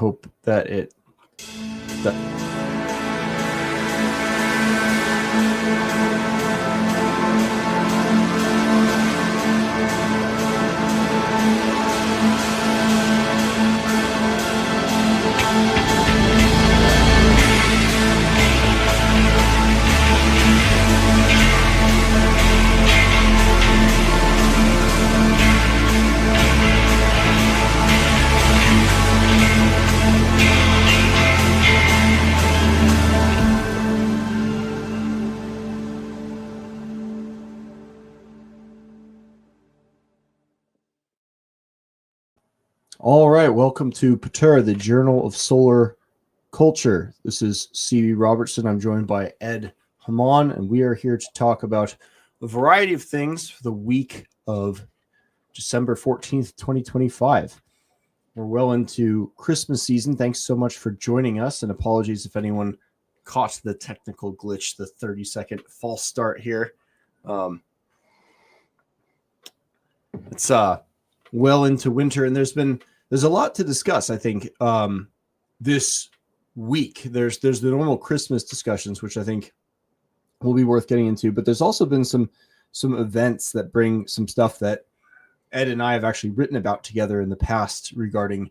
hope that it. All right, welcome to PH2T3R, the Journal of Solar Culture. This is C.B. Robertson. I'm joined by Ed Haman, and we are here to talk about a variety of things for the week of December 14th, 2025. We're well into Christmas season. Thanks so much for joining us, and apologies if anyone caught the technical glitch, the 30-second false start here. It's well into winter, and there's a lot to discuss. I think this week there's the normal Christmas discussions, which I think will be worth getting into, but there's also been some events that bring some stuff that Ed and I have actually written about together in the past regarding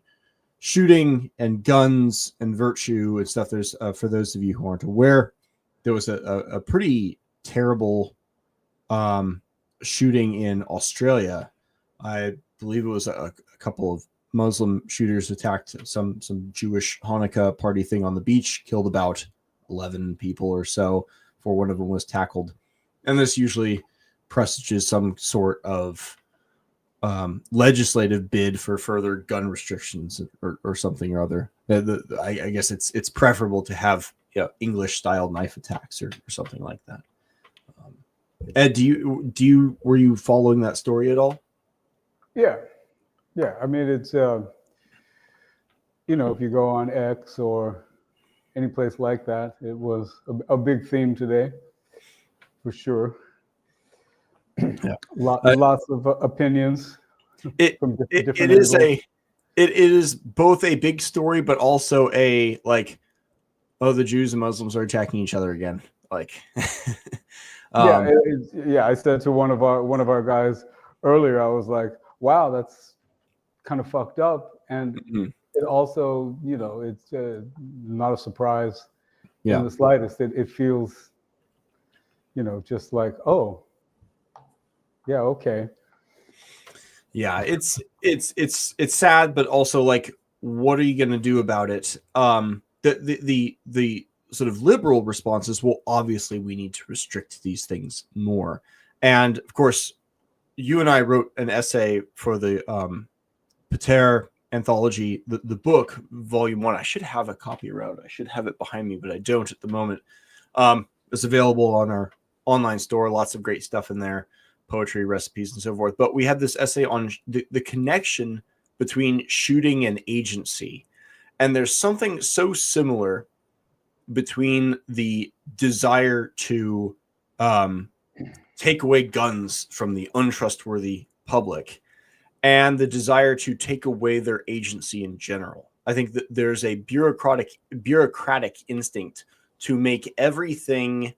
shooting and guns and virtue and stuff. There's for those of you who aren't aware, there was a pretty terrible shooting in Australia. I believe it was a couple of Muslim shooters attacked some Jewish Hanukkah party thing on the beach, killed about 11 people or so before one of them was tackled. And this usually presages some sort of legislative bid for further gun restrictions or something or other. I guess it's preferable to have English style knife attacks or something like that. Ed, were you following that story at all? Yeah. I mean, it's, if you go on X or any place like that, it was a big theme today, for sure. Yeah. Lots of opinions. It is both a big story, but also a the Jews and Muslims are attacking each other again. I said to one of our guys earlier, I was like, wow, that's kind of fucked up. And it also, it's not a surprise in the slightest. It feels, just like, oh, yeah, okay. Yeah, it's sad, but also like, what are you going to do about it? The sort of liberal responses, well, obviously we need to restrict these things more. And of course, you and I wrote an essay for the PH2T3R anthology, the book, volume 1. I should have a copy around. I should have it behind me, but I don't at the moment. It's available on our online store. Lots of great stuff in there, poetry, recipes, and so forth. But we had this essay on the connection between shooting and agency. And there's something so similar between the desire to take away guns from the untrustworthy public and the desire to take away their agency in general. I think that there's a bureaucratic instinct to make everything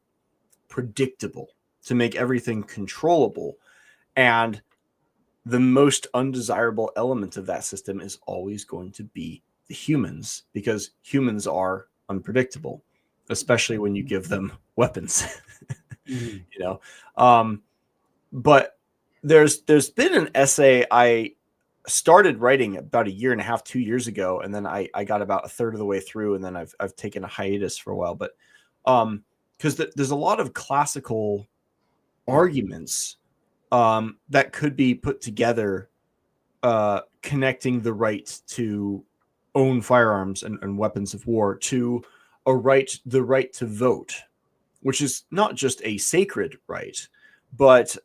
predictable, to make everything controllable. And the most undesirable element of that system is always going to be the humans, because humans are unpredictable, especially when you give them weapons. But there's been an essay I started writing about 1.5 years, 2 years ago, and then I got about a third of the way through, and then I've taken a hiatus for a while. But because there's a lot of classical arguments that could be put together, connecting the right to own firearms and weapons of war to the right to vote, which is not just a sacred right, but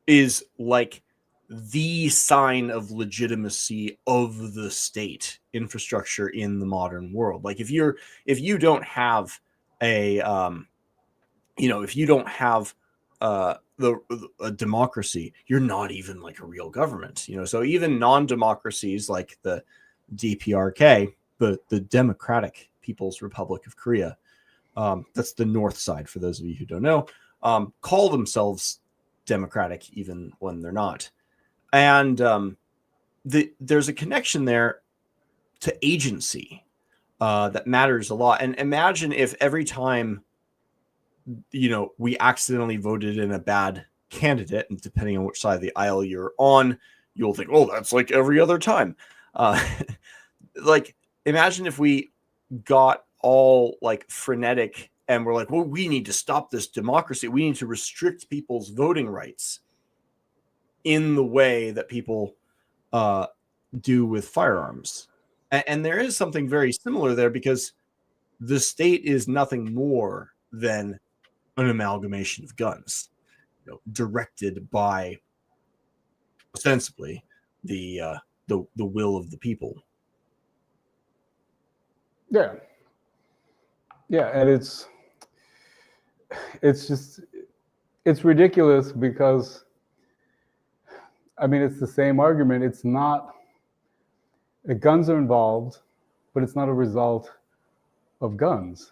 is like the sign of legitimacy of the state infrastructure in the modern world. Like if you don't have a democracy, you're not even like a real government. So even non-democracies like the DPRK, the Democratic People's Republic of Korea, that's the north side for those of you who don't know, call themselves democratic even when they're not. And there's a connection there to agency that matters a lot. And imagine if every time, we accidentally voted in a bad candidate, and depending on which side of the aisle you're on, you'll think, oh, that's like every other time. Like, imagine if we got all like frenetic and we're like, well, we need to stop this democracy. We need to restrict people's voting rights in the way that people do with firearms. And there is something very similar there, because the state is nothing more than an amalgamation of guns, directed by ostensibly the will of the people. Yeah. And it's ridiculous, because I mean, it's the same argument. It's not, guns are involved, but it's not a result of guns.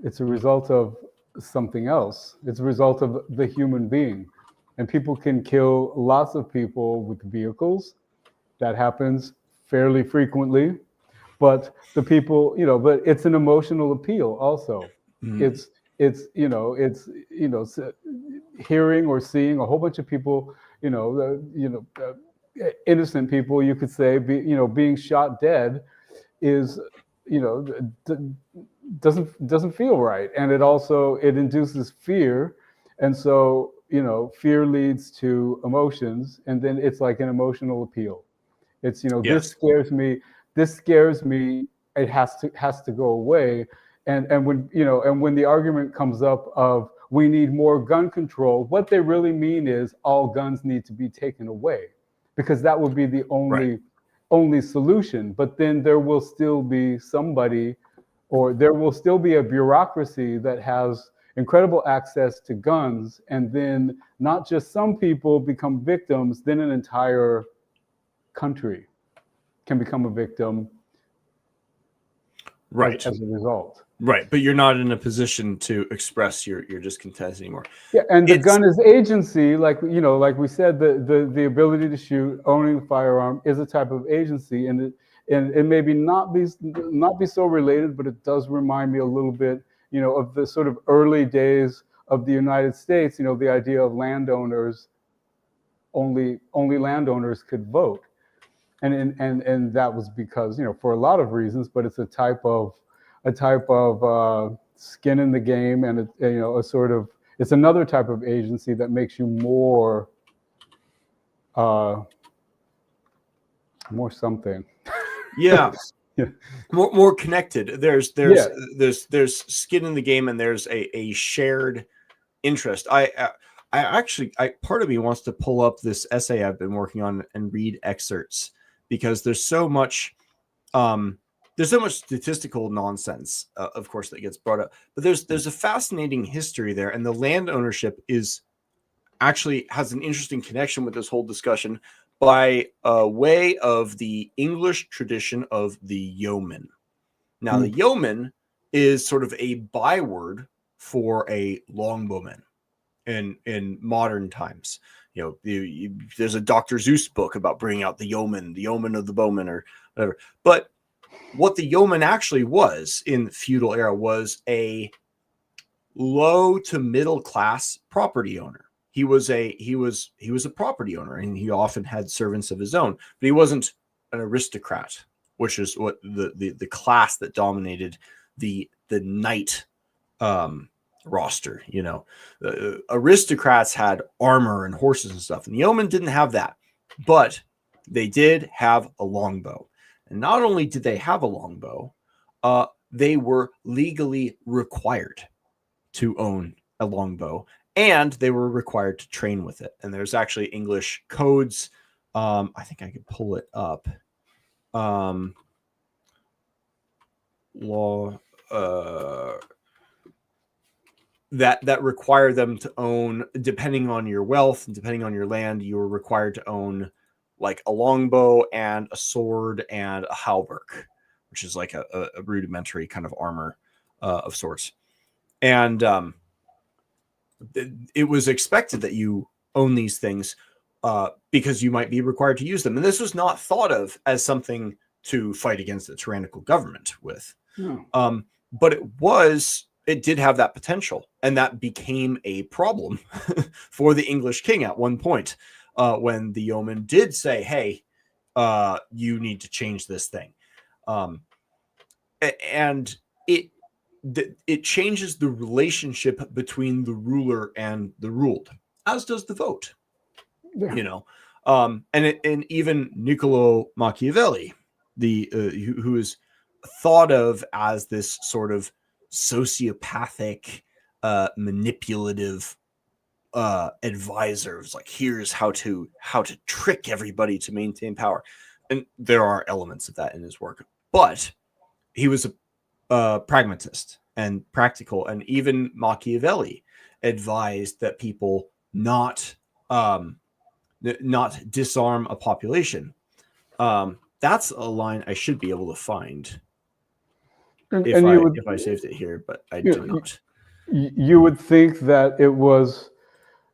It's a result of something else. It's a result of the human being. And people can kill lots of people with vehicles. That happens fairly frequently. But the people, but it's an emotional appeal also. It's hearing or seeing a whole bunch of people, innocent people, you could say, being shot dead is, doesn't feel right. And it induces fear. And so, fear leads to emotions, and then it's like an emotional appeal. It's, yes. This scares me. It has to go away. And when the argument comes up of we need more gun control, what they really mean is all guns need to be taken away, because that would be the only solution. But then there will still be somebody, or there will still be a bureaucracy that has incredible access to guns, and then not just some people become victims, then an entire country can become a victim, right, as a result. Right, but you're not in a position to express your discontent anymore. Yeah, and the gun is agency, like we said, the ability to shoot, owning a firearm is a type of agency, and it maybe not be so related, but it does remind me a little bit, of the sort of early days of the United States. The idea of landowners, only landowners could vote, and that was because for a lot of reasons, but it's a type of skin in the game, and it's another type of agency that makes you more something. Yeah. More connected. There's skin in the game, and there's a shared interest. I actually part of me wants to pull up this essay I've been working on and read excerpts, because there's so much statistical nonsense, of course, that gets brought up. But there's a fascinating history there, and the land ownership has an interesting connection with this whole discussion by way of the English tradition of the yeoman. Now, the yeoman is sort of a byword for a longbowman in modern times. There's a Dr. Seuss book about bringing out the yeoman of the bowman, or whatever. But what the yeoman actually was in the feudal era was a low to middle class property owner. He was a property owner, and he often had servants of his own, but he wasn't an aristocrat, which is what the class that dominated the knight roster. Aristocrats had armor and horses and stuff, and the yeoman didn't have that, but they did have a longbow. And not only did they have a longbow, they were legally required to own a longbow, and they were required to train with it. And there's actually English codes. I think I could pull it up. Law that require them to own, depending on your wealth and depending on your land, you were required to own like a longbow and a sword and a hauberk, which is like a rudimentary kind of armor of sorts. And it was expected that you own these things because you might be required to use them. And this was not thought of as something to fight against a tyrannical government with. No. But it did have that potential. And that became a problem for the English king at one point when the yeoman did say, hey, you need to change this thing. And it changes the relationship between the ruler and the ruled, as does the vote. Yeah. You know, and even Niccolo Machiavelli, who is thought of as this sort of sociopathic, manipulative advisor. It's like, here's how to trick everybody to maintain power, and there are elements of that in his work, but he was a pragmatist and practical, and even Machiavelli advised that people not disarm a population. That's a line I should be able to find if I saved it here, but I did not. You would think that it was,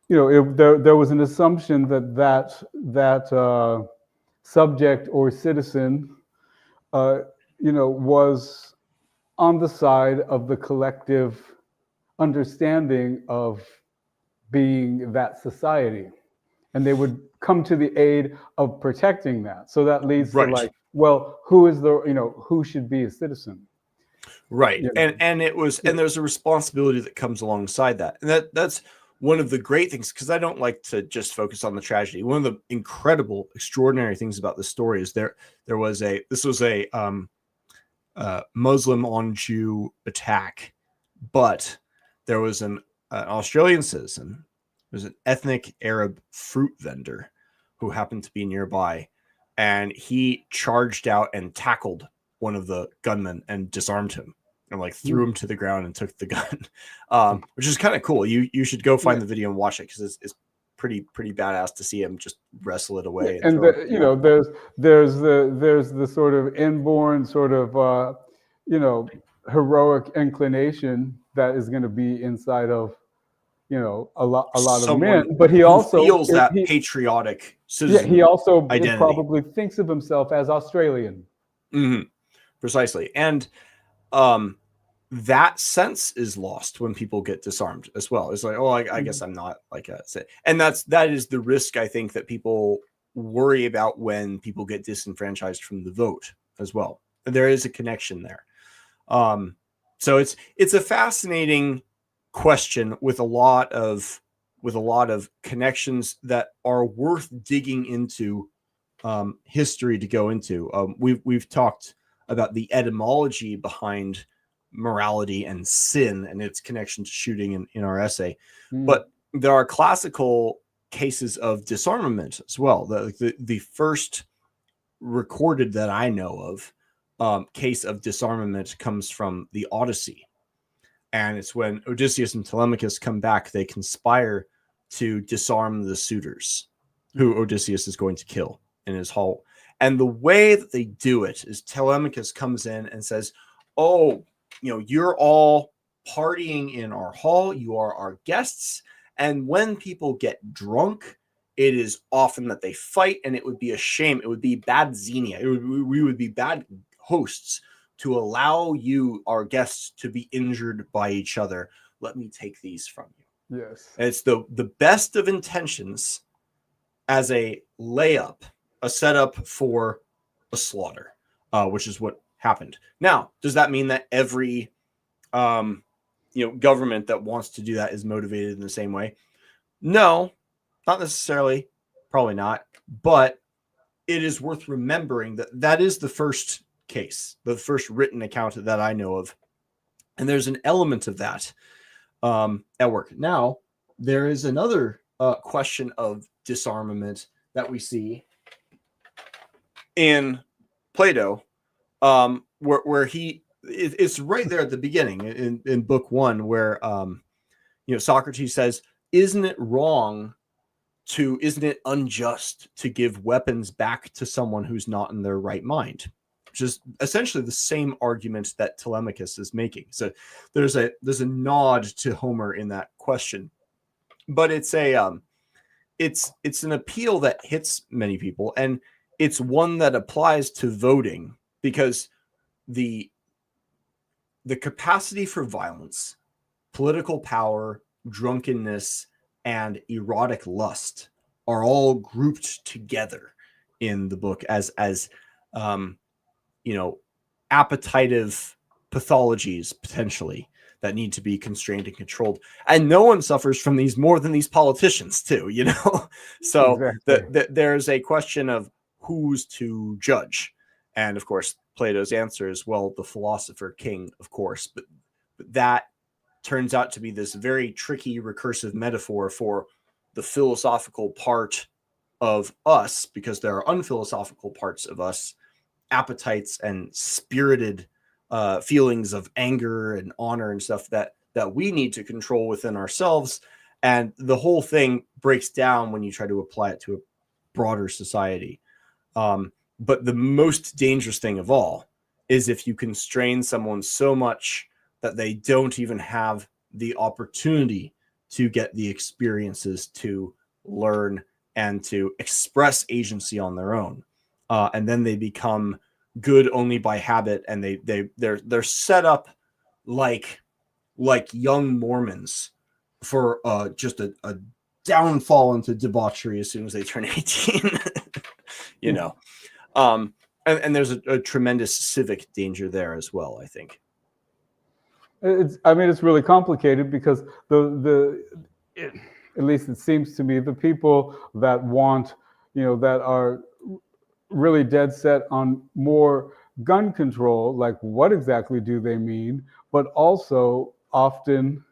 there was an assumption that subject or citizen, was on the side of the collective understanding of being that society, and they would come to the aid of protecting that. So that leads to like, well, who should be a citizen? Right. And it was, and there's a responsibility that comes alongside that. And that's one of the great things, because I don't like to just focus on the tragedy. One of the incredible, extraordinary things about this story is this was a Muslim on Jew attack, but there was an Australian citizen, there's an ethnic Arab fruit vendor who happened to be nearby, and he charged out and tackled one of the gunmen and disarmed him and like threw him to the ground and took the gun, which is kind of cool. You should go find the video and watch it, because it's pretty badass to see him just wrestle it away. And there's the sort of inborn sort of heroic inclination that is going to be inside of a lot of men, but he also feels that patriotic citizen. Yeah, he also identity. Probably thinks of himself as Australian. Mm-hmm. Precisely. And that sense is lost when people get disarmed as well. It's like, oh, I guess I'm not like a, and that is the risk, I think, that people worry about when people get disenfranchised from the vote as well. There is a connection there. So it's a fascinating question with a lot of connections that are worth digging into history to go into. We've talked about the etymology behind morality and sin and its connection to shooting in our essay, but there are classical cases of disarmament as well. The first recorded that I know of case of disarmament comes from the Odyssey, and it's when Odysseus and Telemachus come back. They conspire to disarm the suitors who Odysseus is going to kill in his hall. And the way that they do it is Telemachus comes in and says, oh, you're all partying in our hall. You are our guests. And when people get drunk, it is often that they fight, and it would be a shame. It would be bad xenia. We would be bad hosts to allow you, our guests, to be injured by each other. Let me take these from you. Yes. And it's the best of intentions as a layup, a setup for a slaughter, which is what happened. Now, does that mean that every government that wants to do that is motivated in the same way? No, not necessarily, probably not, but it is worth remembering that is the first case, the first written account that I know of, and there's an element of that at work. Now, there is another question of disarmament that we see in Plato, where it's right there at the beginning in book 1, where Socrates says, isn't it wrong isn't it unjust to give weapons back to someone who's not in their right mind? Which is essentially the same argument that Telemachus is making. So there's a nod to Homer in that question, but it's an appeal that hits many people, and it's one that applies to voting, because the capacity for violence, political power, drunkenness, and erotic lust are all grouped together in the book as appetitive pathologies, potentially, that need to be constrained and controlled. And no one suffers from these more than these politicians too, So Exactly. there's a question of who's to judge. And of course, Plato's answer is, well, the philosopher king, of course. But that turns out to be this very tricky recursive metaphor for the philosophical part of us, because there are unphilosophical parts of us, appetites and spirited feelings of anger and honor and stuff that we need to control within ourselves. And the whole thing breaks down when you try to apply it to a broader society. But the most dangerous thing of all is if you constrain someone so much that they don't even have the opportunity to get the experiences to learn and to express agency on their own. And then they become good only by habit, and they're set up like young Mormons for just a downfall into debauchery as soon as they turn 18. And there's a tremendous civic danger there as well, I think. It's really complicated, because at least it seems to me, the people that want, that are really dead set on more gun control, like what exactly do they mean? But also often,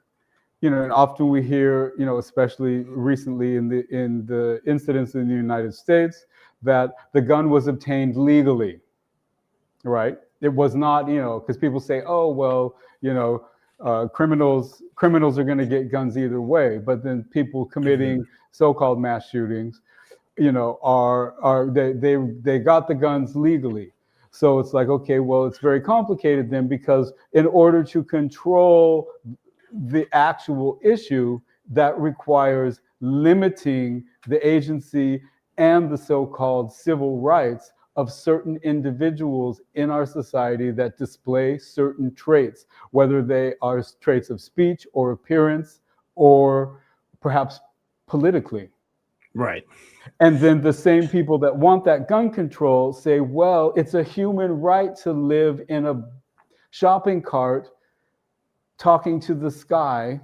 and often we hear, especially recently in the incidents in the United States, that the gun was obtained legally, right? It was not, because people say, oh, well, criminals are going to get guns either way. But then people committing so-called mass shootings, they got the guns legally. So it's like, okay, well, it's very complicated then, because in order to control the actual issue, that requires limiting the agency and the so-called civil rights of certain individuals in our society that display certain traits, whether they are traits of speech or appearance, or perhaps politically. Right. And then the same people that want that gun control say, well, it's a human right to live in a shopping cart talking to the sky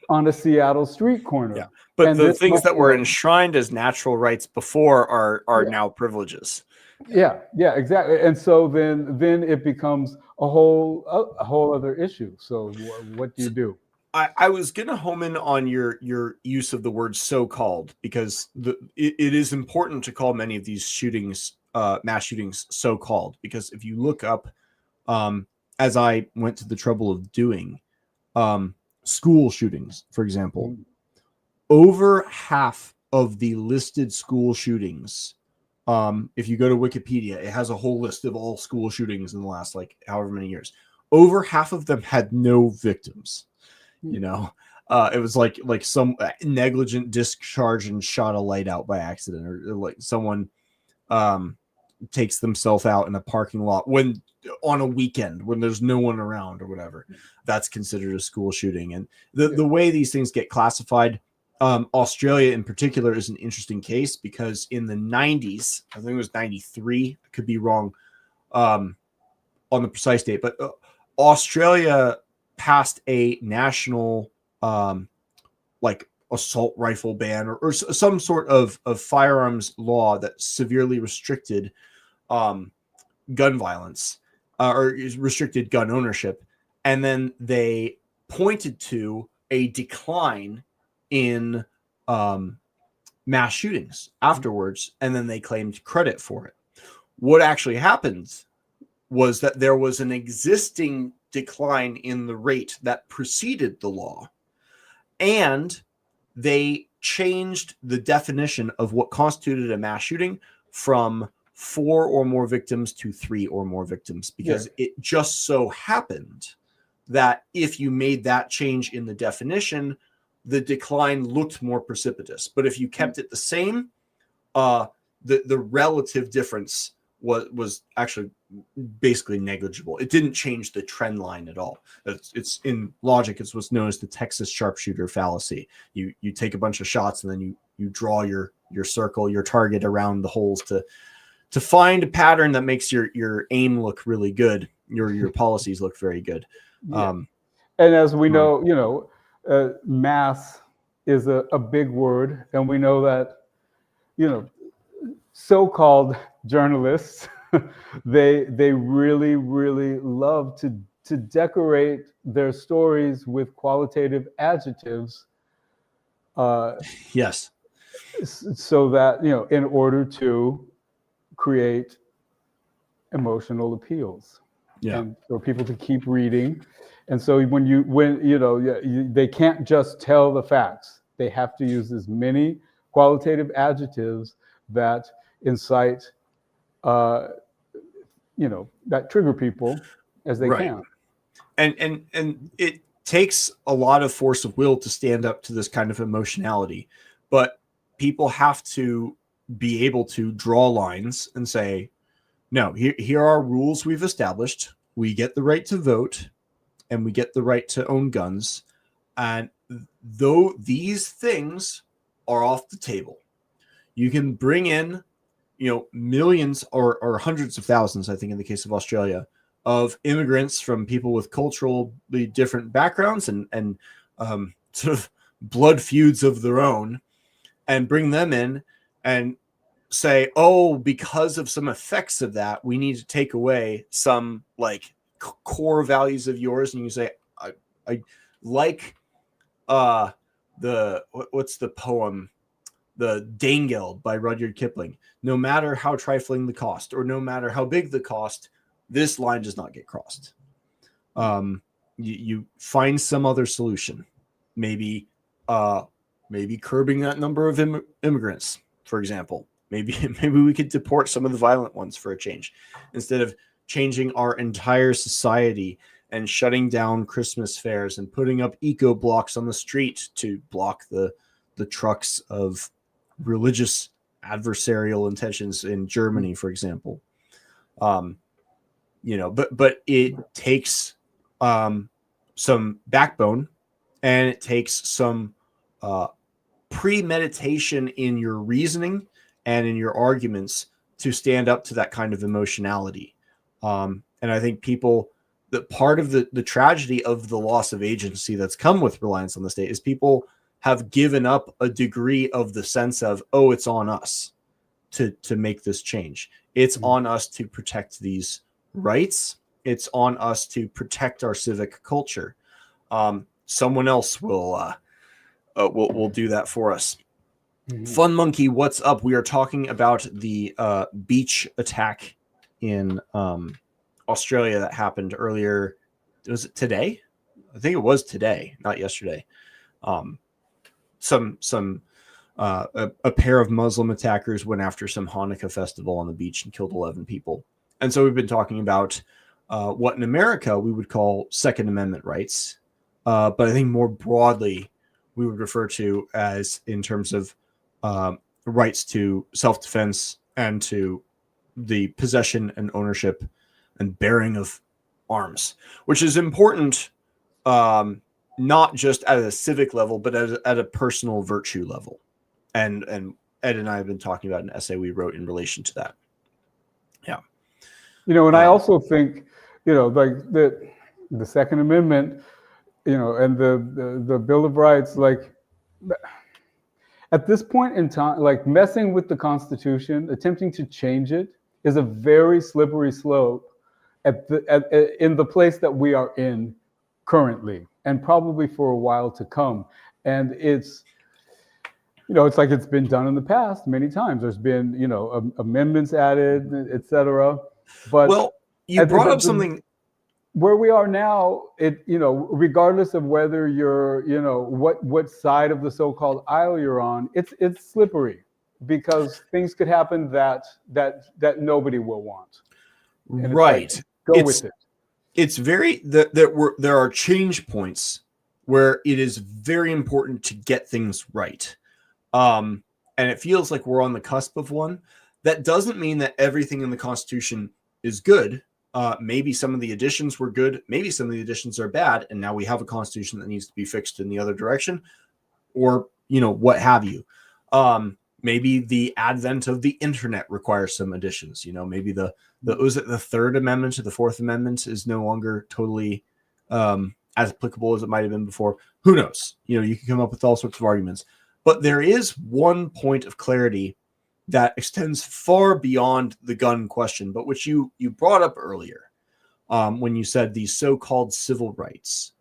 on a Seattle street corner. Yeah. But and the things that were enshrined as natural rights before are now privileges. Yeah, exactly. And so then it becomes a whole other issue. So what do you do? I was going to home in on your use of the word so-called, because it is important to call many of these shootings, mass shootings, so-called, because if you look up, as I went to the trouble of doing, school shootings, for example, over half of the listed school shootings, if you go to Wikipedia, it has a whole list of all school shootings in the last however many years. Over half of them had no victims. It was like some negligent discharge and shot a light out by accident, or like someone takes themselves out in a parking lot when on a weekend when there's no one around or whatever. That's considered a school shooting. And the way these things get classified, Australia in particular is an interesting case, because in the 90s, I think it was 93, I could be wrong on the precise date, but Australia passed a national assault rifle ban, or some sort of firearms law that severely restricted gun violence, or restricted gun ownership. And then they pointed to a decline in mass shootings afterwards, and then they claimed credit for it. What actually happened was that there was an existing decline in the rate that preceded the law, and they changed the definition of what constituted a mass shooting from 4 or more victims to 3 or more victims, because it just so happened that if you made that change in the definition, the decline looked more precipitous. But if you kept it the same, the relative difference was actually basically negligible. It didn't change the trend line at all. It's in logic, it's what's known as the Texas sharpshooter fallacy. You take a bunch of shots and then you draw your circle, your target around the holes to find a pattern that makes your aim look really good, your policies look very good. And as we know, mass is a big word, and we know that, so-called journalists, they really, really love to decorate their stories with qualitative adjectives. Yes. So that, in order to create emotional appeals. Yeah. And for people to keep reading. And so they can't just tell the facts. They have to use as many qualitative adjectives that incite, that trigger people as they can. And it takes a lot of force of will to stand up to this kind of emotionality, but people have to be able to draw lines and say, no, here are rules we've established. We get the right to vote and we get the right to own guns. And though these things are off the table, you can bring in, millions or hundreds of thousands, I think in the case of Australia, of immigrants from people with culturally different backgrounds and sort of blood feuds of their own, and bring them in and say, oh, because of some effects of that, we need to take away some core values of yours. And you say, I like what's the poem, The Danegeld by Rudyard Kipling. No matter how trifling the cost, or no matter how big the cost, this line does not get crossed. You find some other solution, maybe curbing that number of immigrants, for example. Maybe we could deport some of the violent ones for a change, instead of changing our entire society and shutting down Christmas fairs and putting up eco blocks on the street to block the trucks of religious adversarial intentions in Germany, for example. But it takes some backbone, and it takes some premeditation in your reasoning and in your arguments to stand up to that kind of emotionality. And I think that part of the tragedy of the loss of agency that's come with reliance on the state is people have given up a degree of the sense of, oh, it's on us to make this change. It's on us to protect these rights. It's on us to protect our civic culture. Someone else will do that for us. Fun Monkey, what's up? We are talking about the beach attack in Australia that happened earlier. Was it today? I think it was today, not yesterday. A pair of Muslim attackers went after some Hanukkah festival on the beach and killed 11 people. And so we've been talking about what in America we would call Second Amendment rights, but I think more broadly we would refer to as in terms of rights to self-defense and to the possession and ownership and bearing of arms, which is important, not just at a civic level, but at a personal virtue level. And Ed and I have been talking about an essay we wrote in relation to that. Yeah. And I also think, like the Second Amendment, and the Bill of Rights, at this point in time, messing with the Constitution, attempting to change it, is a very slippery slope in the place that we are in currently, and probably for a while to come. And it's it's been done in the past many times. There's been, amendments added, etc. But you brought up something where we are now, regardless of whether you're, what side of the so-called aisle you're on, it's slippery, because things could happen that nobody will want. And Right. It's like, go with it. It's very there are change points where it is very important to get things right. And it feels like we're on the cusp of one. That doesn't mean that everything in the Constitution is good. Maybe some of the additions were good. Maybe some of the additions are bad. And now we have a Constitution that needs to be fixed in the other direction, or, what have you. Maybe the advent of the internet requires some additions. Maybe the Third Amendment to the Fourth Amendment is no longer totally as applicable as it might have been before. Who knows? You can come up with all sorts of arguments. But there is one point of clarity that extends far beyond the gun question, but which you brought up earlier when you said these so-called civil rights.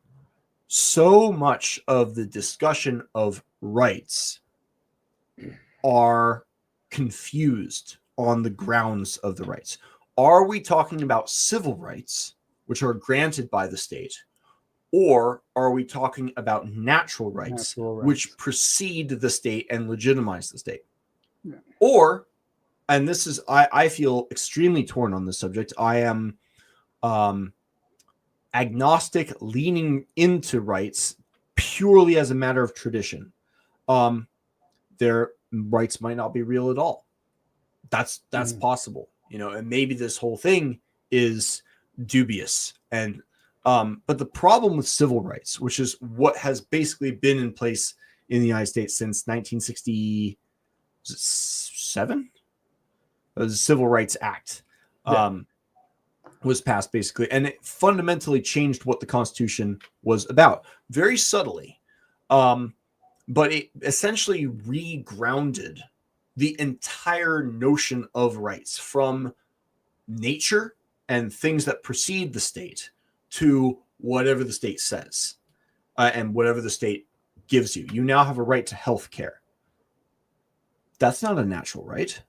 So much of the discussion of rights are confused on the grounds of the rights. Are we talking about civil rights, which are granted by the state, or are we talking about natural rights, which precede the state and legitimize the state? Yeah. Or, and this is, I feel extremely torn on this subject. I am agnostic, leaning into rights purely as a matter of tradition. Their rights might not be real at all. That's possible, and maybe this whole thing is dubious. And but the problem with civil rights, which is what has basically been in place in the United States since 1967, the Civil Rights Act was passed basically, and it fundamentally changed what the Constitution was about, very subtly. But it essentially regrounded the entire notion of rights from nature and things that precede the state to whatever the state says and whatever the state gives you. You now have a right to health care. That's not a natural right.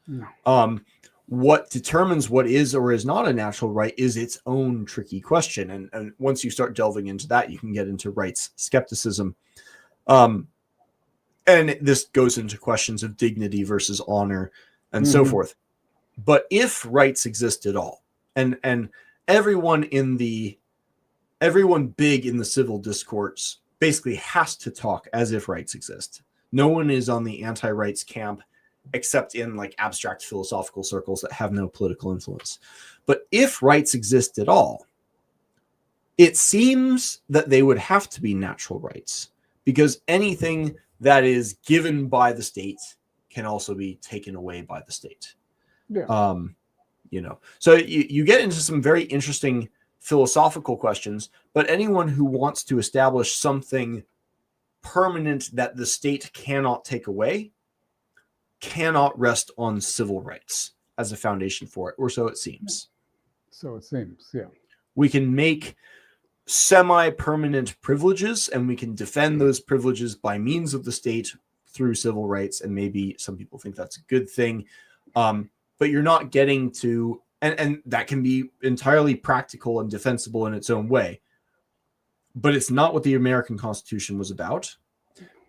No. What determines what is or is not a natural right is its own tricky question. And once you start delving into that, you can get into rights skepticism. And this goes into questions of dignity versus honor and so forth. But if rights exist at all, and everyone big in the civil discourse basically has to talk as if rights exist. No one is on the anti-rights camp except in like abstract philosophical circles that have no political influence. But if rights exist at all, it seems that they would have to be natural rights, because anything that is given by the state can also be taken away by the state. Yeah. So you get into some very interesting philosophical questions, but anyone who wants to establish something permanent that the state cannot take away cannot rest on civil rights as a foundation for it, or so it seems. So it seems, yeah. We can make semi-permanent privileges, and we can defend those privileges by means of the state through civil rights, and maybe some people think that's a good thing. But you're not getting to, and that can be entirely practical and defensible in its own way. But it's not what the American Constitution was about.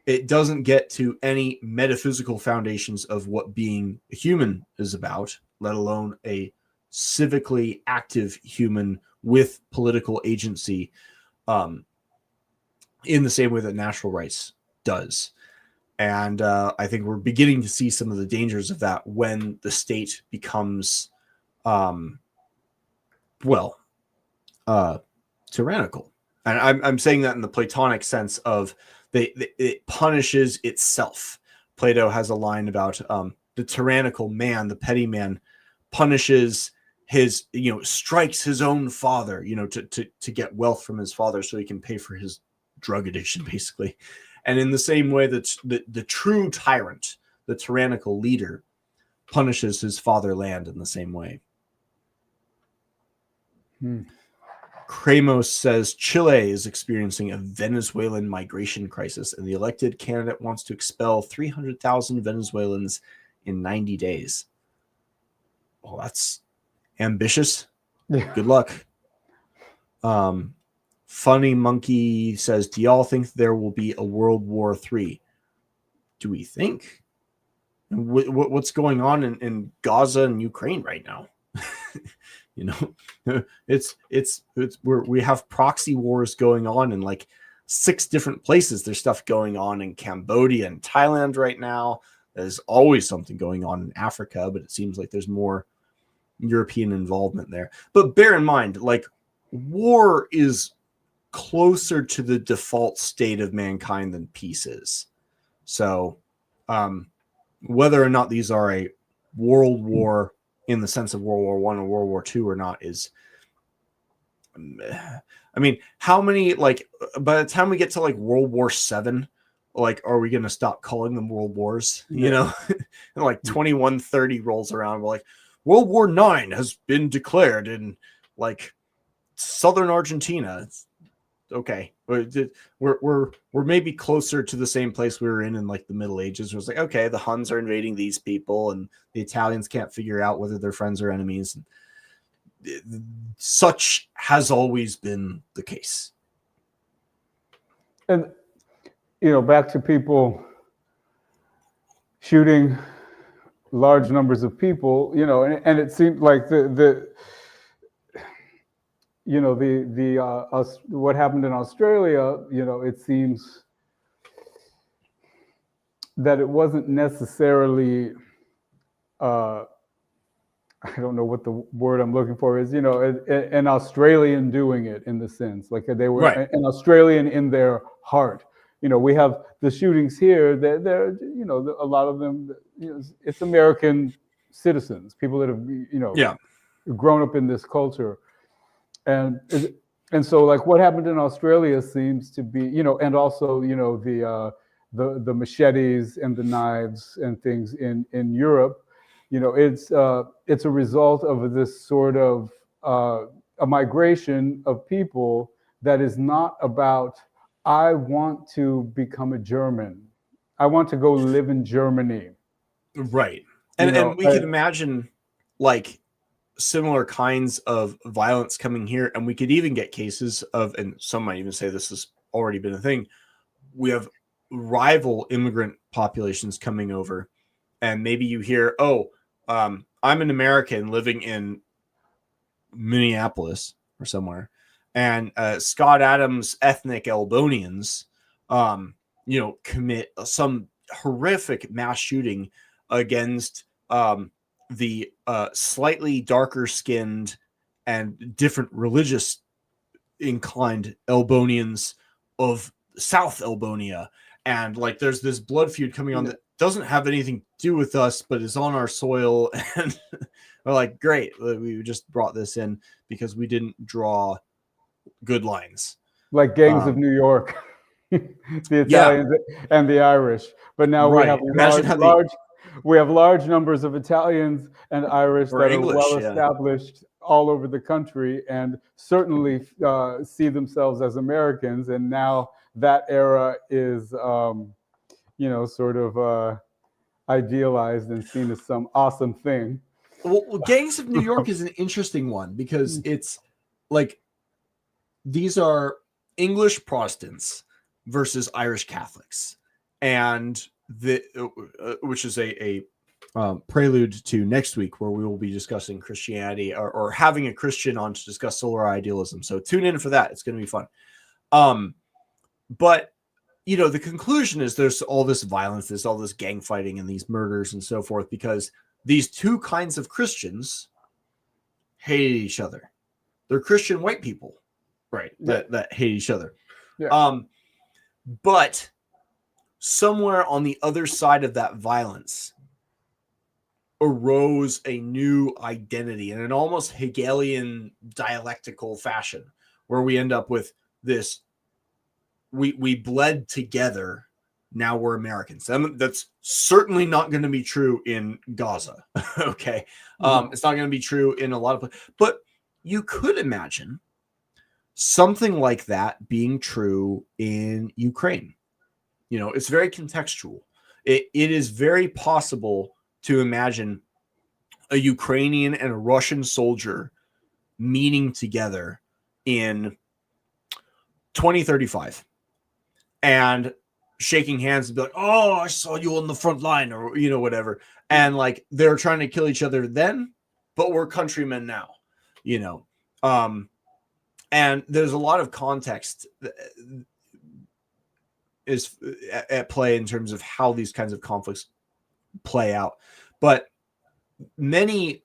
It doesn't get to any metaphysical foundations of what being a human is about, let alone a civically active human with political agency, in the same way that natural rights does. And I think we're beginning to see some of the dangers of that when the state becomes, tyrannical. And I'm saying that in the Platonic sense of it punishes itself. Plato has a line about the tyrannical man, the petty man, punishes his, strikes his own father, to get wealth from his father so he can pay for his drug addiction, basically. And in the same way that the true tyrant, the tyrannical leader, punishes his fatherland in the same way. Kramos says Chile is experiencing a Venezuelan migration crisis, and the elected candidate wants to expel 300,000 Venezuelans in 90 days. Well, that's ambitious. Yeah. Good luck. Funny Monkey says, do y'all think there will be a World War III? Do we think? What's going on in Gaza and Ukraine right now? We have proxy wars going on in like 6 different places. There's stuff going on in Cambodia and Thailand right now. There's always something going on in Africa, but it seems like there's more European involvement there. But bear in mind, like, war is closer to the default state of mankind than peace is. So whether or not these are a world war in the sense of World War I or World War II or not is, I mean, how many, like, by the time we get to like World War VII, like, are we going to stop calling them world wars? You know, and like 2130 rolls around, we're like, World War IX has been declared in like southern Argentina. It's okay. We're maybe closer to the same place we were in like the Middle Ages. It was like, okay, the Huns are invading these people, and the Italians can't figure out whether they're friends or enemies. Such has always been the case. And back to people shooting large numbers of people, and it seemed like what happened in Australia, it seems that it wasn't necessarily, I don't know what the word I'm looking for is, an Australian doing it, in the sense, like they were an Australian in their heart. We have the shootings here, they're a lot of them, it's American citizens, people that have, grown up in this culture. And so, like, what happened in Australia seems to be, and also, the machetes and the knives and things in Europe, it's a result of this sort of a migration of people that is not about, I want to become a German, I want to go live in Germany. Right. And we can imagine like similar kinds of violence coming here, and we could even get cases of, and some might even say this has already been a thing, we have rival immigrant populations coming over, and maybe you hear, I'm an American living in Minneapolis or somewhere, and Scott Adams ethnic Elbonians commit some horrific mass shooting against the slightly darker skinned and different religious inclined Elbonians of South Elbonia. And like, there's this blood feud coming on that doesn't have anything to do with us, but is on our soil. And we're like, great, we just brought this in because we didn't draw good lines. Like gangs of New York, the Italians and the Irish. But now we have large numbers of Italians and Irish that are well established all over the country, and certainly see themselves as Americans. And now that era is, sort of idealized and seen as some awesome thing. Well, gangs of New York is an interesting one because it's like, these are English Protestants versus Irish Catholics, and which is a prelude to next week, where we will be discussing Christianity or having a Christian on to discuss solar idealism. So tune in for that. It's going to be fun. But the conclusion is there's all this violence, there's all this gang fighting and these murders and so forth, because these two kinds of Christians hate each other. They're Christian white people, right? That hate each other. Yeah. But somewhere on the other side of that violence arose a new identity in an almost Hegelian dialectical fashion, where we end up with this, we bled together, now we're Americans. That's certainly not going to be true in Gaza. Okay. It's not going to be true in a lot of places, but you could imagine something like that being true in Ukraine. It's very contextual. It is very possible to imagine a Ukrainian and a Russian soldier meeting together in 2035 and shaking hands and be like, oh, I saw you on the front line, or, you know, whatever. And like, they're trying to kill each other then, but we're countrymen now, you know? And there's a lot of context is at play in terms of how these kinds of conflicts play out. But many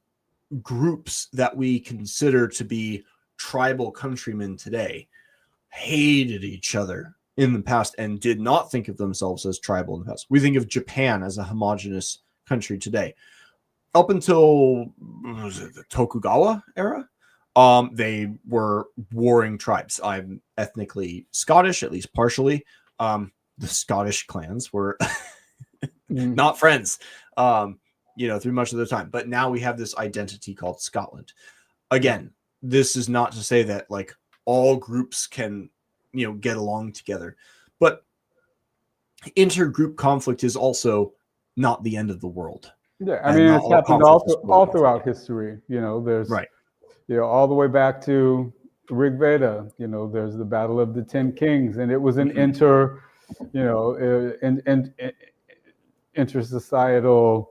groups that we consider to be tribal countrymen today hated each other in the past and did not think of themselves as tribal in the past. We think of Japan as a homogenous country today. Up until the Tokugawa era, they were warring tribes. I'm ethnically Scottish, at least partially. The Scottish clans were not friends, you know, through much of the time. But now we have this identity called Scotland. Again, this is not to say that like all groups can, you know, get along together, but intergroup conflict is also not the end of the world. Yeah, I mean, it's happened all throughout history. You know, there's right. You know, all the way back to Rig Veda. You know, there's the Battle of the 10 Kings, and it was an intersocietal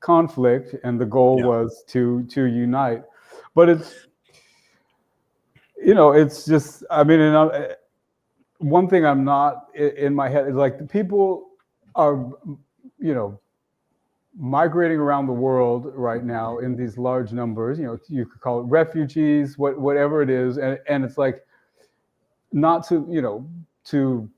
conflict, and the goal was to unite. But it's, you know, it's just, I mean, one thing I'm not in my head is like the people are, you know, migrating around the world right now in these large numbers. You know, you could call it refugees, whatever it is, and it's like not to, you know, to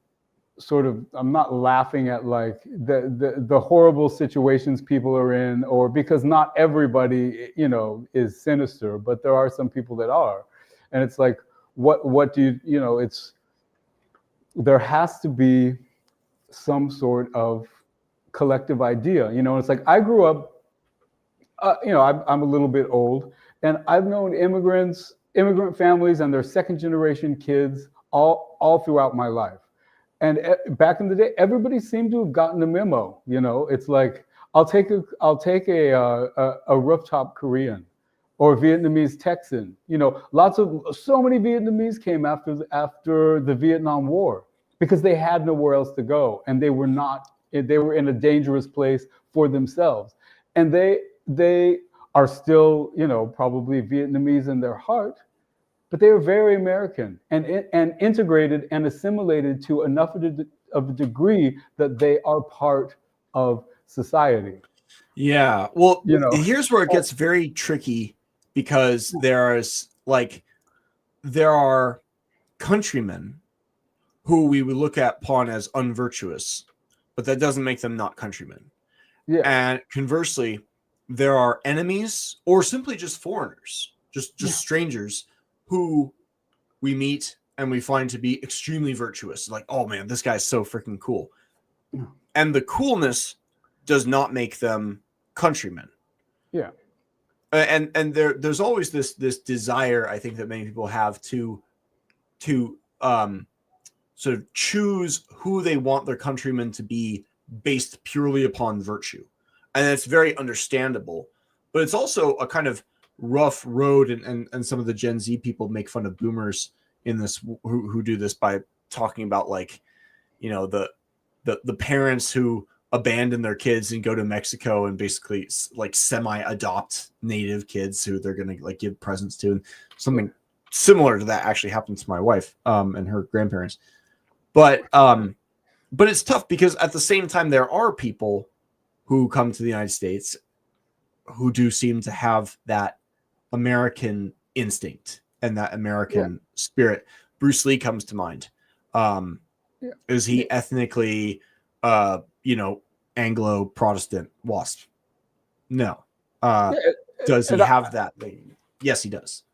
sort of, I'm not laughing at like the horrible situations people are in, or because not everybody, you know, is sinister, but there are some people that are, and it's like, what do you, you know, it's, there has to be some sort of collective idea, you know. It's like I grew up, you know, I'm a little bit old, and I've known immigrant families and their second generation kids all throughout my life. And back in the day, everybody seemed to have gotten the memo. You know, it's like I'll take a rooftop Korean or Vietnamese Texan. You know, so many Vietnamese came after the Vietnam War because they had nowhere else to go, and they were in a dangerous place for themselves. And they are still, you know, probably Vietnamese in their heart, but they are very American and integrated and assimilated to enough of a degree that they are part of society. Yeah. Well, you know, here's where it gets very tricky, because there are countrymen who we would look upon as unvirtuous, but that doesn't make them not countrymen. Yeah. And conversely, there are enemies or simply just foreigners, just strangers who we meet and we find to be extremely virtuous. Like, oh man, this guy's so freaking cool. And the coolness does not make them countrymen. Yeah. And there's always this desire, I think, that many people have to sort of choose who they want their countrymen to be based purely upon virtue. And it's very understandable, but it's also a kind of rough road. And some of the Gen Z people make fun of boomers in this, who do this by talking about, like, you know, the parents who abandon their kids and go to Mexico and basically like semi-adopt native kids who they're going to like give presents to. And something similar to that actually happened to my wife and her grandparents. But it's tough because at the same time, there are people who come to the United States who do seem to have that American instinct and that American spirit. Bruce Lee comes to mind. Is he ethnically, you know, Anglo-Protestant WASP? No. Does he have that thing? Yes, he does.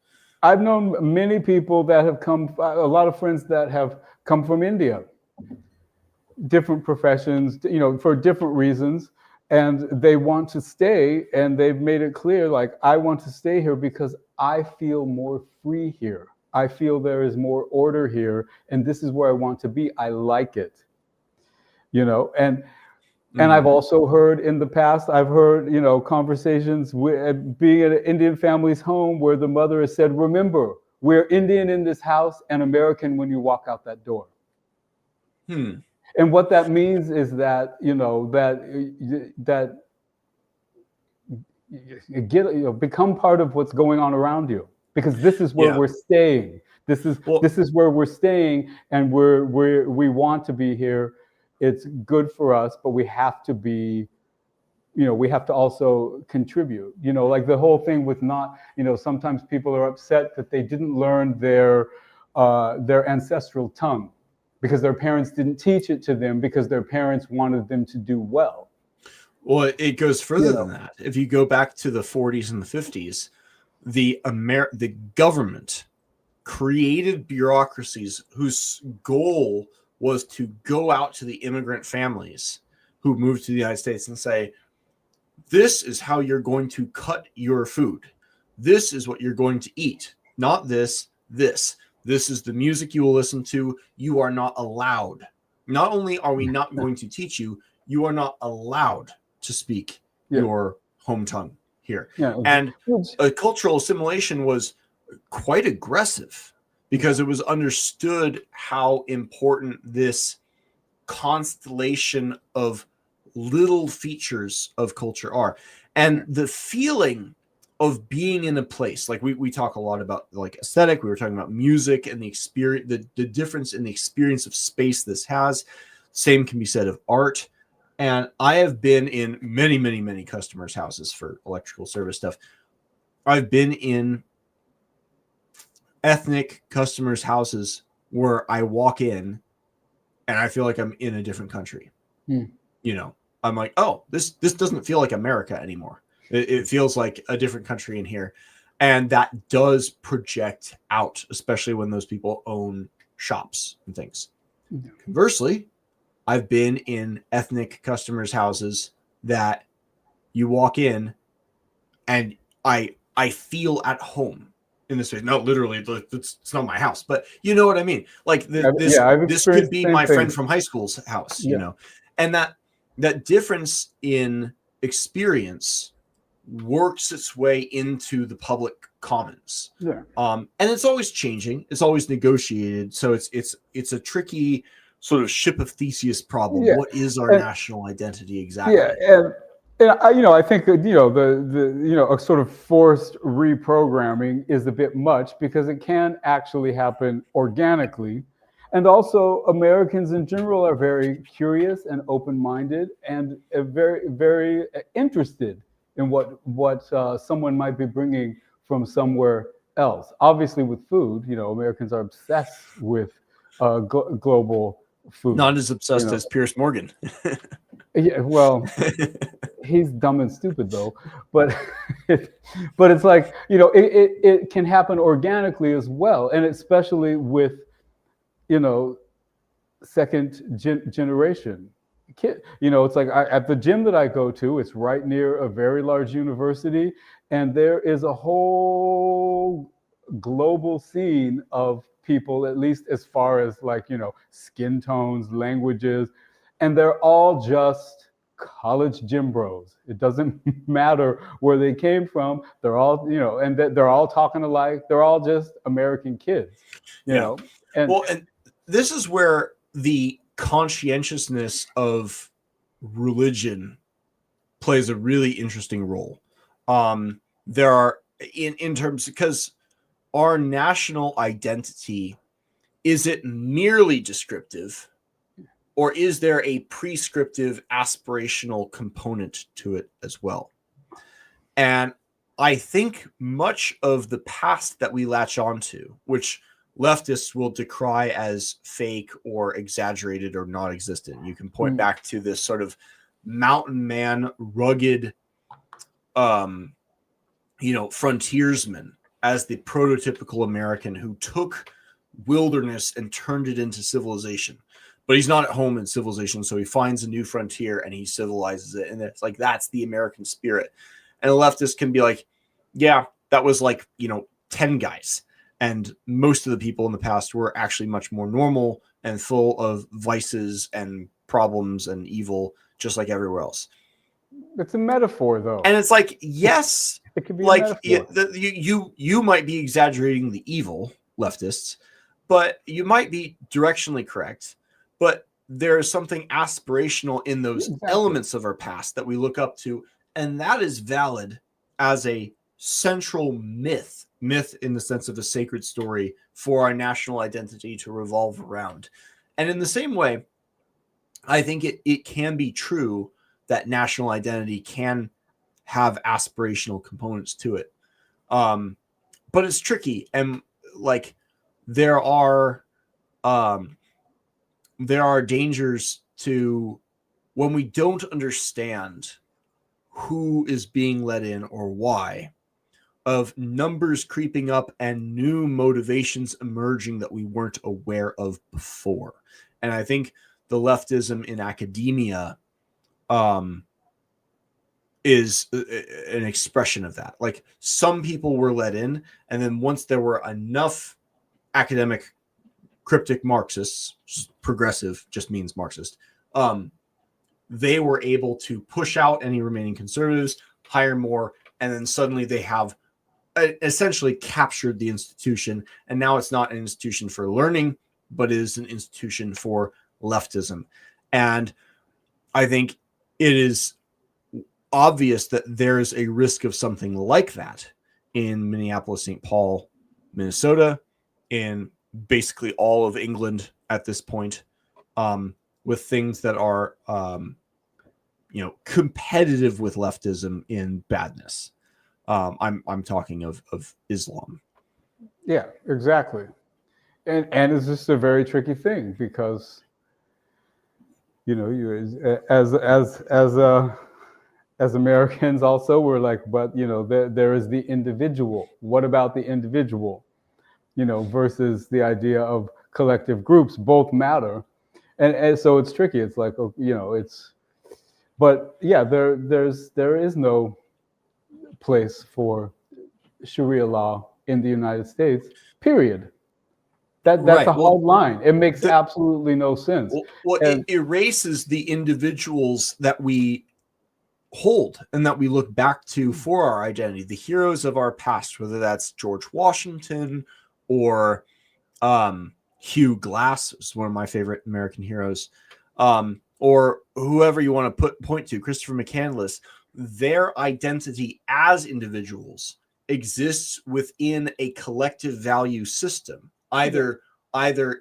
I've known many people that have come, a lot of friends that have come from India, different professions, you know, for different reasons. And they want to stay, and they've made it clear, like, I want to stay here because I feel more free here. I feel there is more order here, and this is where I want to be. I like it, you know. And I've also heard in the past, I've heard, you know, conversations with being at an Indian family's home where the mother has said, remember, we're Indian in this house and American when you walk out that door. And what that means is that, become part of what's going on around you, because this is where we're staying. This is where we're staying, and we want to be here. It's good for us, but we have to be, we have to also contribute. Like the whole thing with not, sometimes people are upset that they didn't learn their ancestral tongue because their parents didn't teach it to them, because their parents wanted them to do well. Well, it goes further than that. If you go back to the 40s and the 50s, the government created bureaucracies whose goal was to go out to the immigrant families who moved to the United States and say, this is how you're going to cut your food. This is what you're going to eat. Not this. This is the music you will listen to. You are not allowed. Not only are we not going to teach you, you are not allowed to speak your home tongue here. And a cultural assimilation was quite aggressive because it was understood how important this constellation of little features of culture are. And the feeling of being in a place, like we talk a lot about like aesthetic, we were talking about music and the experience, the difference in the experience of space this has. Same can be said of art. And I have been in many, many, many customers' houses for electrical service stuff. I've been in ethnic customers' houses where I walk in and I feel like I'm in a different country. I'm like, oh, this doesn't feel like America anymore. It feels like a different country in here. And that does project out, especially when those people own shops and things. Conversely, I've been in ethnic customers' houses that you walk in and I feel at home in this space. No, literally, it's not my house, but you know what I mean? Like this could be my friend from high school's house, and that difference in experience works its way into the public commons. And it's always changing. It's always negotiated. So it's a tricky sort of ship of Theseus problem. What is our national identity exactly? And I think a sort of forced reprogramming is a bit much, because it can actually happen organically. And also, Americans in general are very curious and open-minded and very, very interested in what someone might be bringing from somewhere else. Obviously, with food, Americans are obsessed with global food. Not as obsessed as Pierce Morgan. Well, he's dumb and stupid though. But it's like, it can happen organically as well, and especially with second generation kid. It's like at the gym that I go to, it's right near a very large university, and there is a whole global scene of people, at least as far as like skin tones, languages, and they're all just college gym bros. It doesn't matter where they came from. They're all and they're all talking alike. They're all just American kids. And this is where the conscientiousness of religion plays a really interesting role. There are in terms, because our national identity, is it merely descriptive, or is there a prescriptive aspirational component to it as well? And I think much of the past that we latch onto, which leftists will decry as fake or exaggerated or non-existent. You can point back to this sort of mountain man, rugged, frontiersman as the prototypical American who took wilderness and turned it into civilization. But he's not at home in civilization, so he finds a new frontier and he civilizes it. And it's like, that's the American spirit. And a leftist can be like, yeah, that was like, 10 guys. And most of the people in the past were actually much more normal and full of vices and problems and evil, just like everywhere else. It's a metaphor, though. And it's like, yes, It could be a like metaphor. you might be exaggerating the evil, leftists, but you might be directionally correct. But there is something aspirational in those elements of our past that we look up to, and that is valid as a central myth in the sense of a sacred story for our national identity to revolve around. And in the same way, I think it can be true that national identity can have aspirational components to it. But it's tricky. And like there are dangers to when we don't understand who is being let in or why, of numbers creeping up and new motivations emerging that we weren't aware of before. And I think the leftism in academia is an expression of that. Like some people were let in, and then once there were enough academic cryptic Marxists, progressive just means Marxist, they were able to push out any remaining conservatives, hire more, and then suddenly they have essentially captured the institution. And now it's not an institution for learning, but it is an institution for leftism. And I think it is obvious that there is a risk of something like that in Minneapolis, St. Paul, Minnesota, in basically all of England at this point, with things that are, competitive with leftism in badness. I'm talking of Islam. Yeah, exactly. And it's just a very tricky thing because, you as Americans also, we're like, but there is the individual. What about the individual? Versus the idea of collective groups. Both matter, and so it's tricky. It's like, but yeah, there is no place for Sharia law in the United States. Period. That's right. a hard line. It makes absolutely no sense. It erases the individuals that we hold and that we look back to for our identity, the heroes of our past, whether that's George Washington or Hugh Glass is one of my favorite American heroes, or whoever you want to point to, Christopher McCandless. Their identity as individuals exists within a collective value system, either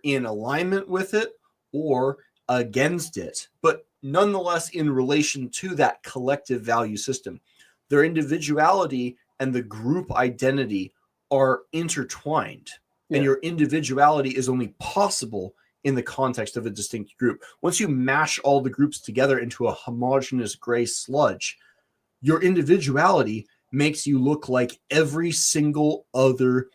in alignment with it or against it, but nonetheless in relation to that collective value system. Their individuality and the group identity are intertwined, and your individuality is only possible in the context of a distinct group. Once you mash all the groups together into a homogeneous gray sludge, your individuality makes you look like every single other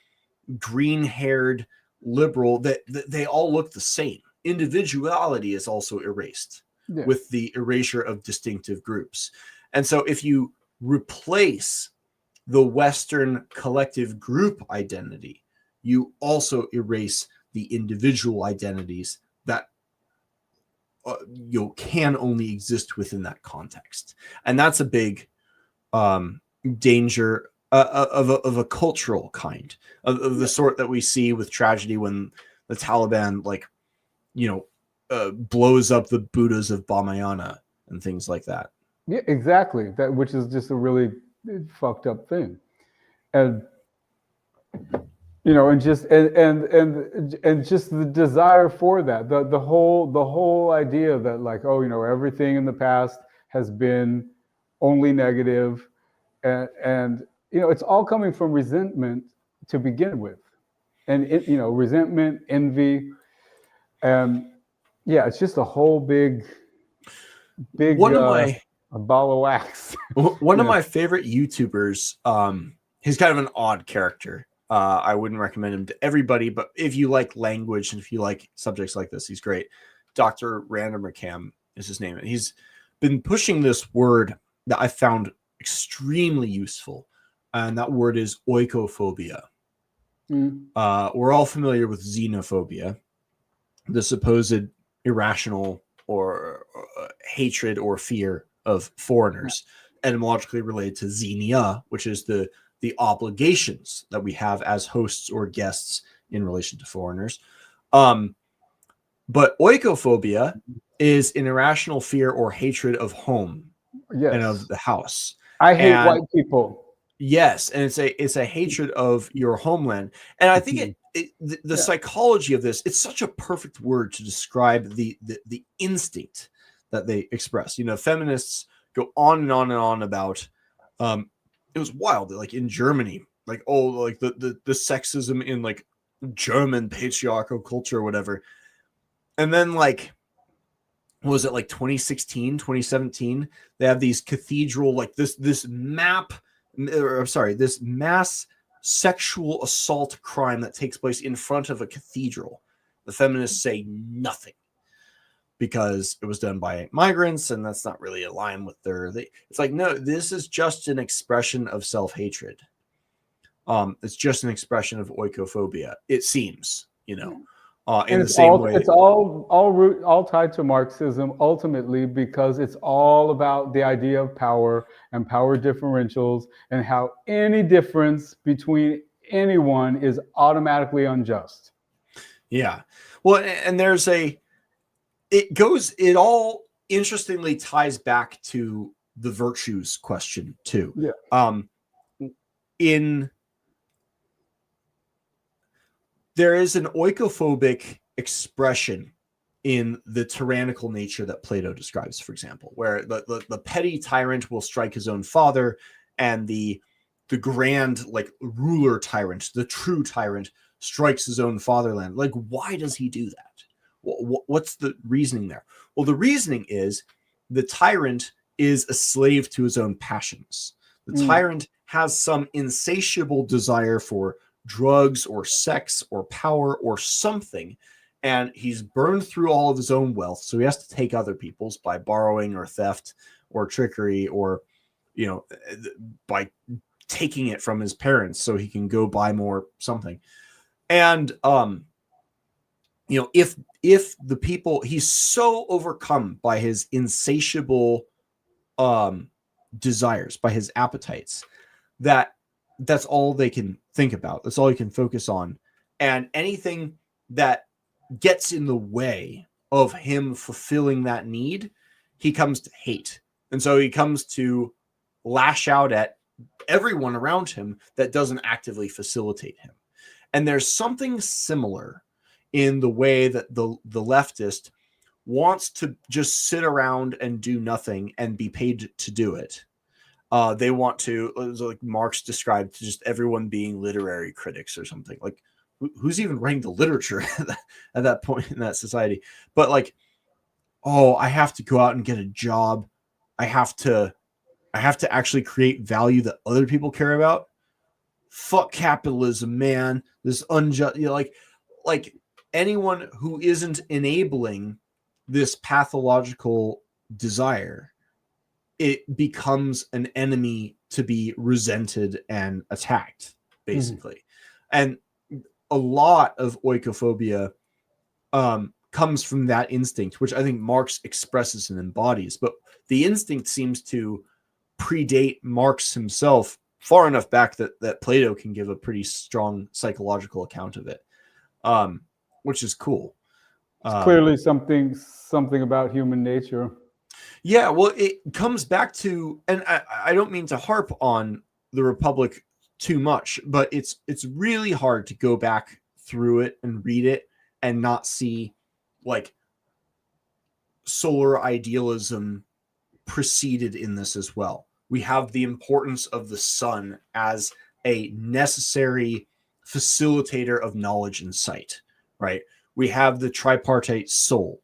green-haired liberal, that they all look the same. Individuality is also erased with the erasure of distinctive groups. And so if you replace the Western collective group identity, you also erase the individual identities that can only exist within that context. And that's a big danger of a cultural kind, of the sort that we see with tragedy when the Taliban blows up the Buddhas of Bamayana and things like that. Yeah, exactly. That, which is just a really fucked up thing. And and just the desire for that, the whole idea that like, everything in the past has been only negative, and it's all coming from resentment to begin with, and resentment, envy, and it's just a whole big a ball of wax. One of my favorite YouTubers, he's kind of an odd character. I wouldn't recommend him to everybody, but if you like language and if you like subjects like this, he's great. Dr. Random McCam is his name. And he's been pushing this word that I found extremely useful. And that word is oikophobia. We're all familiar with xenophobia, the supposed irrational or hatred or fear of foreigners, etymologically related to xenia, which is the obligations that we have as hosts or guests in relation to foreigners. But oikophobia is an irrational fear or hatred of home and of the house. I hate And white people. yes, and it's a hatred of your homeland. And I think the psychology of this, it's such a perfect word to describe the instinct that they express. You know, feminists go on and on and on about it was wild, like in Germany, like like the sexism in like German patriarchal culture or whatever. And then like was it like 2016, 2017? They have these cathedral, like this mass sexual assault crime that takes place in front of a cathedral. The feminists say nothing because it was done by migrants, and that's not really aligned with it's like, no, this is just an expression of self-hatred. It's just an expression of oikophobia, it seems, you know. In the same way, it's all tied to Marxism ultimately, because it's all about the idea of power and power differentials and how any difference between anyone is automatically unjust. Yeah. Well, and it all interestingly ties back to the virtues question too. Yeah. There is an oikophobic expression in the tyrannical nature that Plato describes, for example, where the petty tyrant will strike his own father, and the grand, like, ruler tyrant, the true tyrant, strikes his own fatherland. Like, why does he do that? What's the reasoning there? Well, the reasoning is the tyrant is a slave to his own passions. The tyrant has some insatiable desire for drugs or sex or power or something, and he's burned through all of his own wealth, so he has to take other people's by borrowing or theft or trickery, or, you know, by taking it from his parents so he can go buy more something. And you know, if the people, he's so overcome by his insatiable desires, by his appetites, that's all they can think about. That's all he can focus on. And anything that gets in the way of him fulfilling that need, he comes to hate. And so he comes to lash out at everyone around him that doesn't actively facilitate him. And there's something similar in the way that the leftist wants to just sit around and do nothing and be paid to do it. They want to, like Marx described, just everyone being literary critics or something. Like, who's even writing the literature at that point in that society? But like, oh, I have to go out and get a job. I have to actually create value that other people care about. Fuck capitalism, man. This unjust, you know, like anyone who isn't enabling this pathological desire, it becomes an enemy to be resented and attacked, basically. And a lot of oikophobia comes from that instinct, which I think Marx expresses and embodies. But the instinct seems to predate Marx himself far enough back that Plato can give a pretty strong psychological account of it, which is cool. It's clearly something about human nature. Yeah, well, it comes back to, and I don't mean to harp on the Republic too much, but it's really hard to go back through it and read it and not see like solar idealism preceded in this as well. We have the importance of the sun as a necessary facilitator of knowledge and sight, right? We have the tripartite soul,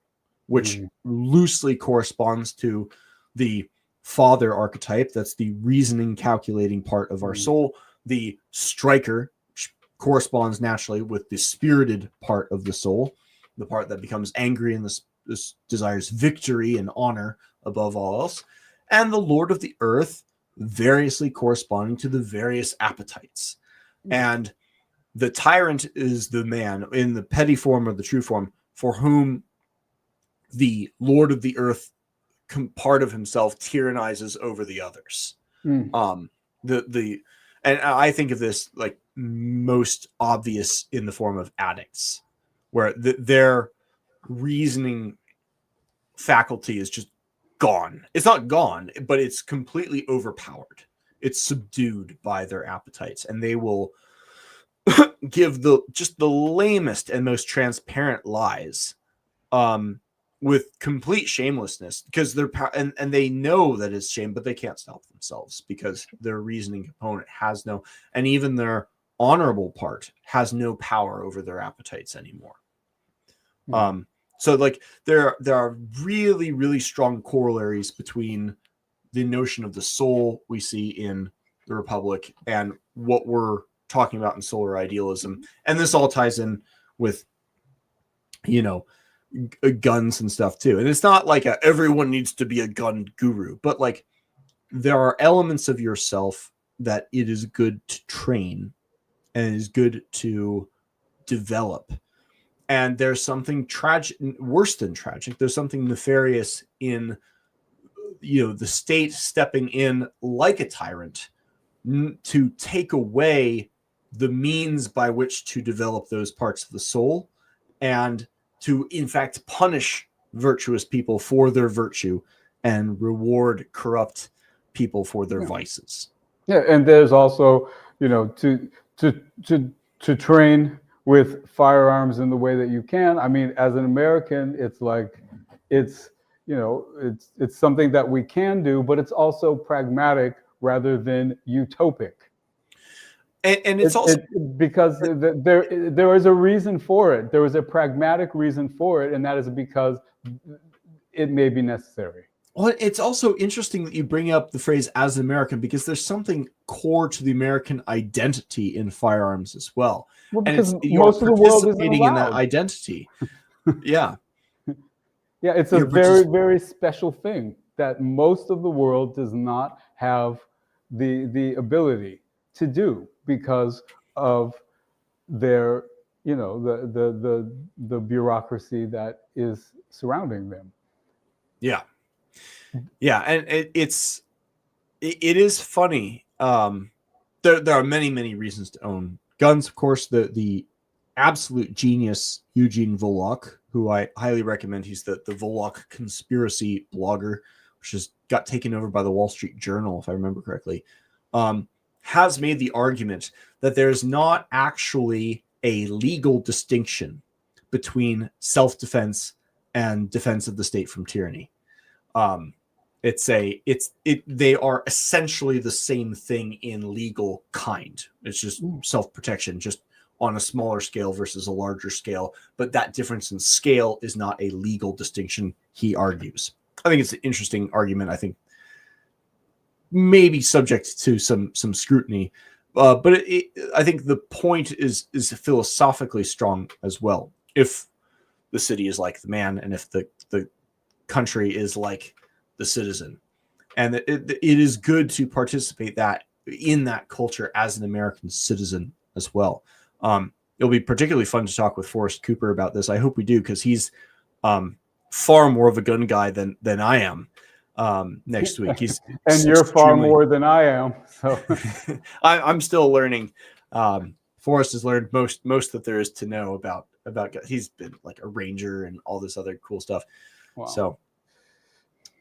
which loosely corresponds to the father archetype. That's the reasoning, calculating part of our soul. The striker, which corresponds naturally with the spirited part of the soul, the part that becomes angry and this desires victory and honor above all else. And the Lord of the Earth, variously corresponding to the various appetites. And the tyrant is the man in the petty form or the true form for whom the Lord of the Earth part of himself tyrannizes over the others. Mm. And I think of this like most obvious in the form of addicts, where their reasoning faculty is just gone. It's not gone, but it's completely overpowered. It's subdued by their appetites, and they will give the lamest and most transparent lies with complete shamelessness, because they're and they know that it's shame, but they can't stop themselves because their reasoning component has no, and even their honorable part has no power over their appetites anymore. So like there are really, really strong corollaries between the notion of the soul we see in the Republic and what we're talking about in solar idealism. And this all ties in with, guns and stuff too. And it's not like everyone needs to be a gun guru, but like there are elements of yourself that it is good to train and it is good to develop. And there's something tragic, worse than tragic. There's something nefarious in, the state stepping in like a tyrant to take away the means by which to develop those parts of the soul, and to, in fact, punish virtuous people for their virtue and reward corrupt people for their vices. Yeah, and there's also, to train with firearms in the way that you can. I mean, as an American, it's like, it's something that we can do, but it's also pragmatic rather than utopic. And it's also because there is a reason for it. There is a pragmatic reason for it, and that is because it may be necessary. Well, it's also interesting that you bring up the phrase "as an American," because there's something core to the American identity in firearms as well. Well, and because you're most of the world isn't participating in that allowed. identity. Yeah. Yeah, it's a very, very special thing that most of the world does not have the ability to do because of their, the bureaucracy that is surrounding them. Yeah. Yeah, and it is funny. There are many, many reasons to own guns. Of course, the absolute genius Eugene Volokh, who I highly recommend. He's the Volokh conspiracy blogger, which has got taken over by the Wall Street Journal, if I remember correctly, has made the argument that there's not actually a legal distinction between self-defense and defense of the state from tyranny. They are essentially the same thing in legal kind. It's just self-protection, just on a smaller scale versus a larger scale. But that difference in scale is not a legal distinction, he argues. I think it's an interesting argument. I think maybe subject to some scrutiny, but I think the point is philosophically strong as well. If the city is like the man, and if the country is like the citizen, and it is good to participate in that culture as an American citizen as well. It'll be particularly fun to talk with Forrest Cooper about this. I hope we do, because he's far more of a gun guy than I am. Next week, and you're far more than I am. So I'm still learning. Forrest has learned most that there is to know about guns. He's been like a ranger and all this other cool stuff. Wow. So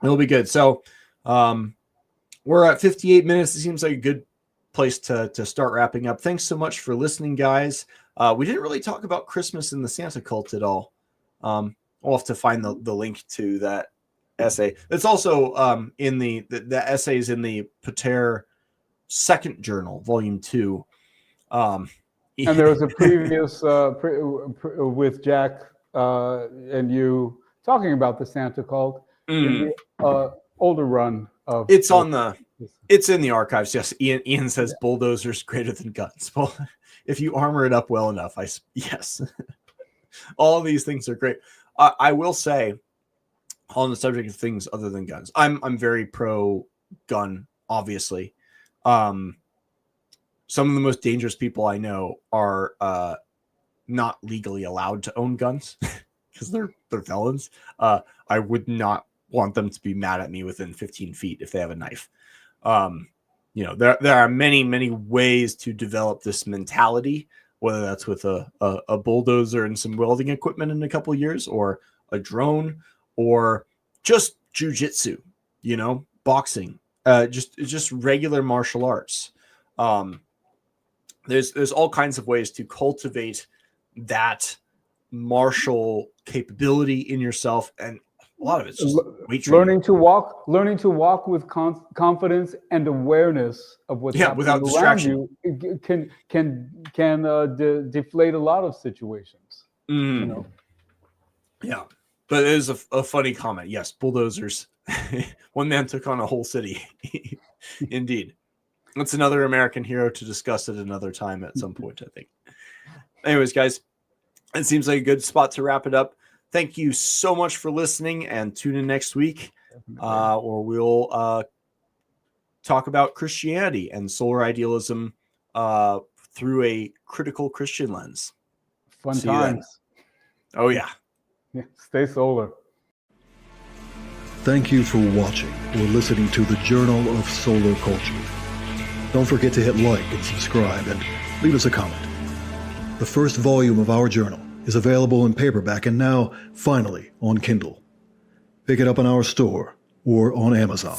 it'll be good. So we're at 58 minutes. It seems like a good place to start wrapping up. Thanks so much for listening, guys. We didn't really talk about Christmas and the Santa cult at all. We'll have to find the link to that essay. It's also in the essays in the Pater second journal, volume 2. And there was a previous with Jack and you talking about the Santa cult. In the older run of it's in the archives. Yes, Ian says bulldozers greater than guns. Well, if you armor it up well enough, yes. All these things are great. I will say, on the subject of things other than guns, I'm very pro gun, obviously. Some of the most dangerous people I know are not legally allowed to own guns because they're felons. I would not want them to be mad at me within 15 feet if they have a knife. There are many ways to develop this mentality, whether that's with a bulldozer and some welding equipment in a couple of years, or a drone, or just jujitsu, boxing, just regular martial arts. There's all kinds of ways to cultivate that martial capability in yourself, and a lot of it's just weight training. Learning to walk with confidence and awareness of what's happening without distraction. You can deflate a lot of situations. Yeah, but it is a funny comment. Yes, bulldozers. One man took on a whole city. Indeed. That's another American hero to discuss at another time at some point, I think. Anyways, guys, it seems like a good spot to wrap it up. Thank you so much for listening, and tune in next week, or we'll talk about Christianity and solar idealism through a critical Christian lens. Fun times. Oh, yeah. Stay solar. Thank you for watching or listening to the Journal of Solar Culture. Don't forget to hit like and subscribe, and leave us a comment. The first volume of our journal is available in paperback and now, finally, on Kindle. Pick it up in our store or on Amazon.